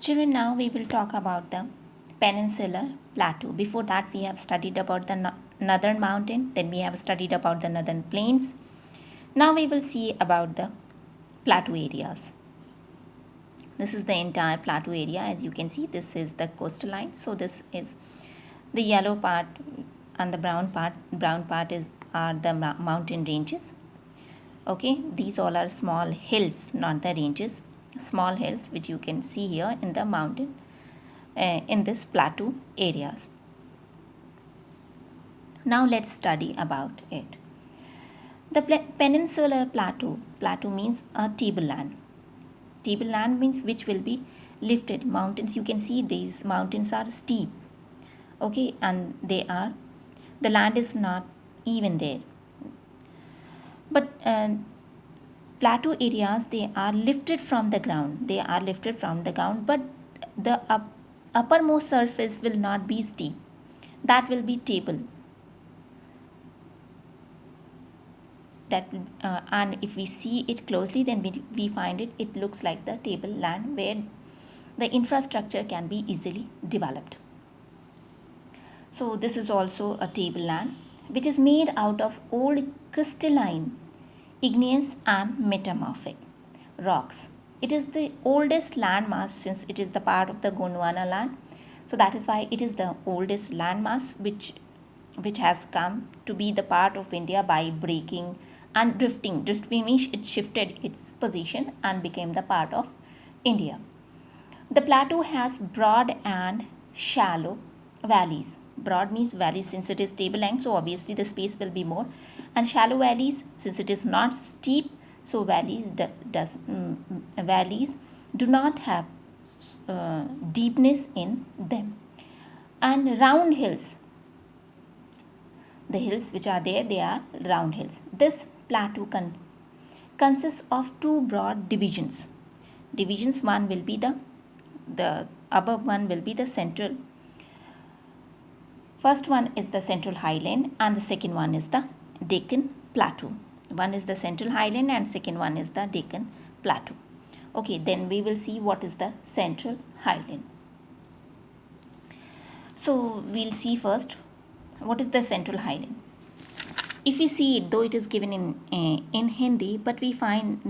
Children, now we will talk about the peninsular plateau. Before that, we have studied about the northern mountain, then we have studied about the northern plains. Now we will see about the plateau areas. This is the entire plateau area. As you can see, this is the coastal line. So this is the yellow part and the brown part. Brown part are the mountain ranges. Okay, these all are small hills, not the ranges. Small hills which you can see here in the mountain in this plateau areas. Now let's study about it. The peninsular plateau means a tableland. Tableland means which will be lifted. Mountains, you can see these mountains are steep. Okay, and the land is not even there. But plateau areas, they are lifted from the ground. But the uppermost surface will not be steep. That will be table. And if we see it closely, then we find it looks like the tableland where the infrastructure can be easily developed. So this is also a tableland which is made out of old crystalline, igneous and metamorphic rocks. It is the oldest landmass since it is the part of the Gondwana land. So that is why it is the oldest landmass which has come to be the part of India by breaking and drifting. Drifting means it shifted its position and became the part of India. The plateau has broad and shallow valleys. Broad means valleys since it is tableland, so obviously the space will be more. And shallow valleys since it is not steep, so valleys do not have deepness in them. And round hills. The hills which are there, they are round hills. This plateau consists of two broad divisions. Divisions, one will be the above one will be the central. First one is the Central Highland and the second one is the Deccan Plateau. One is the Central Highland and second one is the Deccan Plateau. Okay, then we will see what is the Central Highland. So we'll see first what is the Central Highland. If we see it, though it is given in Hindi, but we find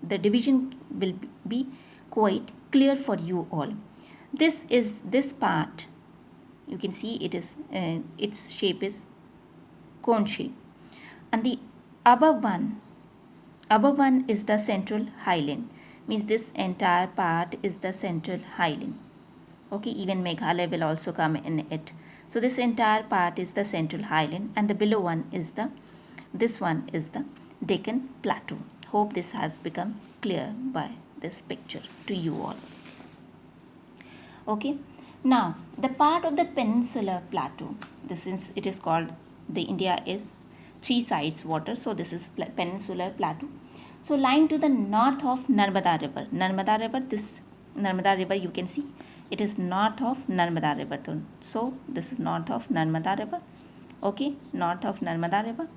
the division will be quite clear for you all. This part, you can see it is its shape is cone shape, and the above one is the Central Highland. Means this entire part is the Central Highland. Okay, even Meghalaya will also come in it. So this entire part is the Central Highland, and the below one is this one is the Deccan Plateau. Hope this has become clear by this picture to you all. Okay, now the part of the peninsular plateau, this is it is called, the India is three sides water, so this is peninsular plateau. So lying to the north of Narmada River, this Narmada River, you can see it is north of Narmada River. So this is north of Narmada River. Okay, north of Narmada River.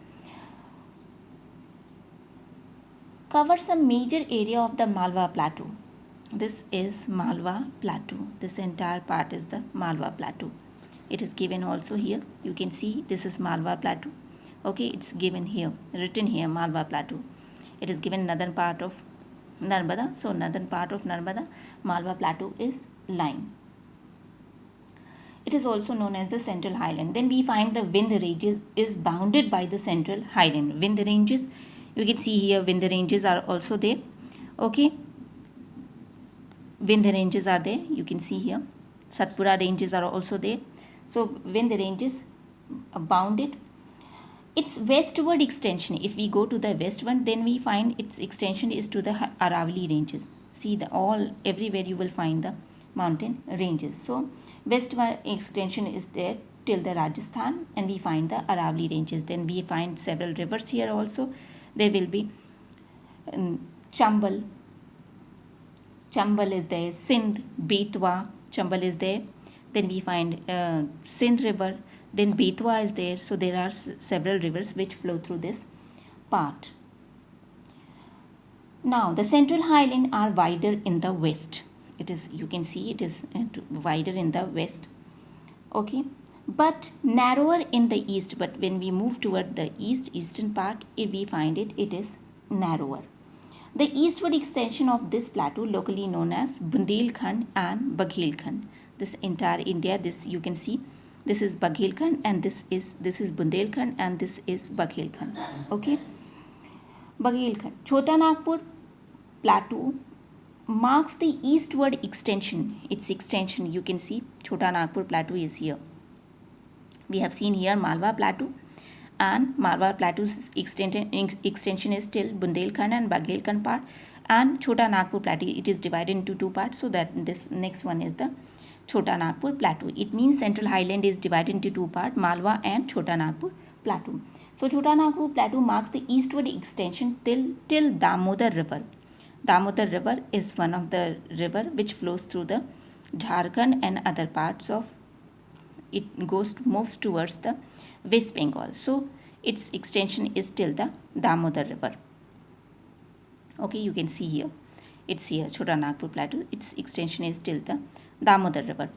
Covers a major area of the Malwa Plateau. This is Malwa Plateau. This entire part is the Malwa Plateau. It is given also here. You can see this is Malwa Plateau. Okay, it's given here, written here, Malwa Plateau. It is given northern part of Narmada. So northern part of Narmada, Malwa Plateau is lying. It is also known as the Central Highland. Then we find the Vindhya ranges is bounded by the Central Highland. Vindhya ranges, you can see here Vindhya ranges are also there. Okay, Vindhya ranges are there. You can see here Satpura ranges are also there. So Vindhya ranges are bounded. Its westward extension, if we go to the west one, then we find its extension is to the Aravalli ranges. See everywhere you will find the mountain ranges. So westward extension is there till the Rajasthan, and we find the Aravalli ranges. Then we find several rivers here also. There will be Chambal is there, Sindh, Betwa, Chambal is there. Then we find Sindh river, then Betwa is there. So there are several rivers which flow through this part. Now the Central Highland are wider in the west It is, you can see it is wider in the west, okay, but narrower in the east. But when we move toward the eastern part, if we find it is narrower. The eastward extension of this plateau, locally known as Bundelkhand and Baghelkhand, this entire India, this you can see, this is Baghelkhand and this is Bundelkhand and this is Baghelkhand, okay. Baghelkhand, Chota Nagpur plateau marks the eastward extension. Its extension, you can see Chota Nagpur plateau is here. We have seen here Malwa plateau, and Malwa plateau's extension is till Bundelkhand and Baghelkhand part, and Chota Nagpur plateau, it is divided into two parts, so that this next one is the Chota Nagpur plateau. It means Central Highland is divided into two parts, Malwa and Chota Nagpur plateau. So Chota Nagpur plateau marks the eastward extension till Damodar river. Damodar river is one of the river which flows through the Jharkhand and other parts of it, moves towards the West Bengal. So its extension is till the Damodar river. Okay, you can see here. It's here, Chota Nagpur plateau. Its extension is till the Damodar river.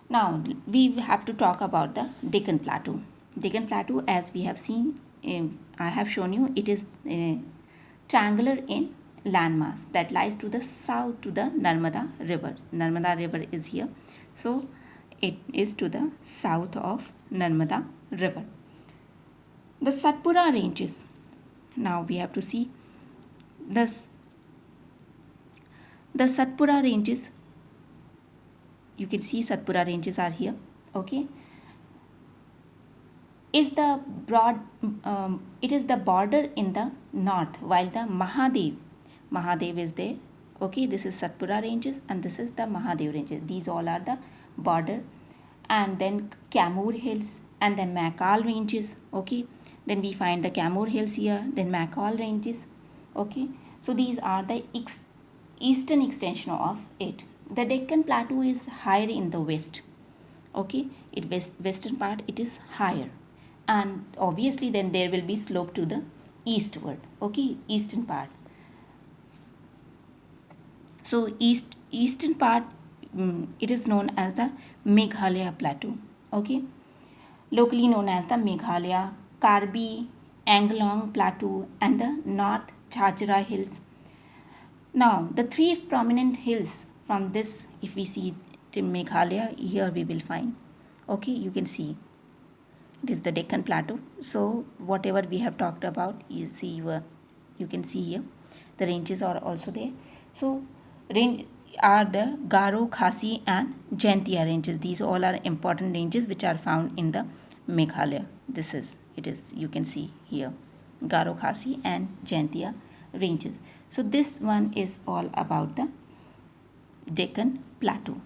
Now we have to talk about the Deccan plateau. Deccan plateau, as we have seen, I have shown you, it is triangular in landmass that lies to the south to the Narmada river. Narmada river is here. So it is to the south of Narmada river. The Satpura ranges. Now we have to see this. The Satpura ranges. You can see Satpura ranges are here. Okay. Is the broad. It is the border in the north, while the Mahadev is there. Okay, this is Satpura ranges and this is the Mahadev ranges. These all are the border. And then Kamur hills and then Makal ranges. Okay, then we find the Kamur hills here, then Makal ranges. Okay, so these are the eastern extension of it. The Deccan plateau is higher in the west. Okay, western part it is higher, and obviously then there will be slope to the eastward. Okay, eastern part. So eastern part, it is known as the Meghalaya plateau. Okay, locally known as the Meghalaya, Karbi, Anglong plateau and the North Chachra hills. Now the three prominent hills from this, if we see to Meghalaya, here we will find. Okay, you can see it is the Deccan plateau. So whatever we have talked about, you can see here the ranges are also there. So range are the Garo, Khasi and Jaintia ranges. These all are important ranges which are found in the Meghalaya. You can see here Garo, Khasi and Jaintia ranges. So this one is all about the Deccan plateau.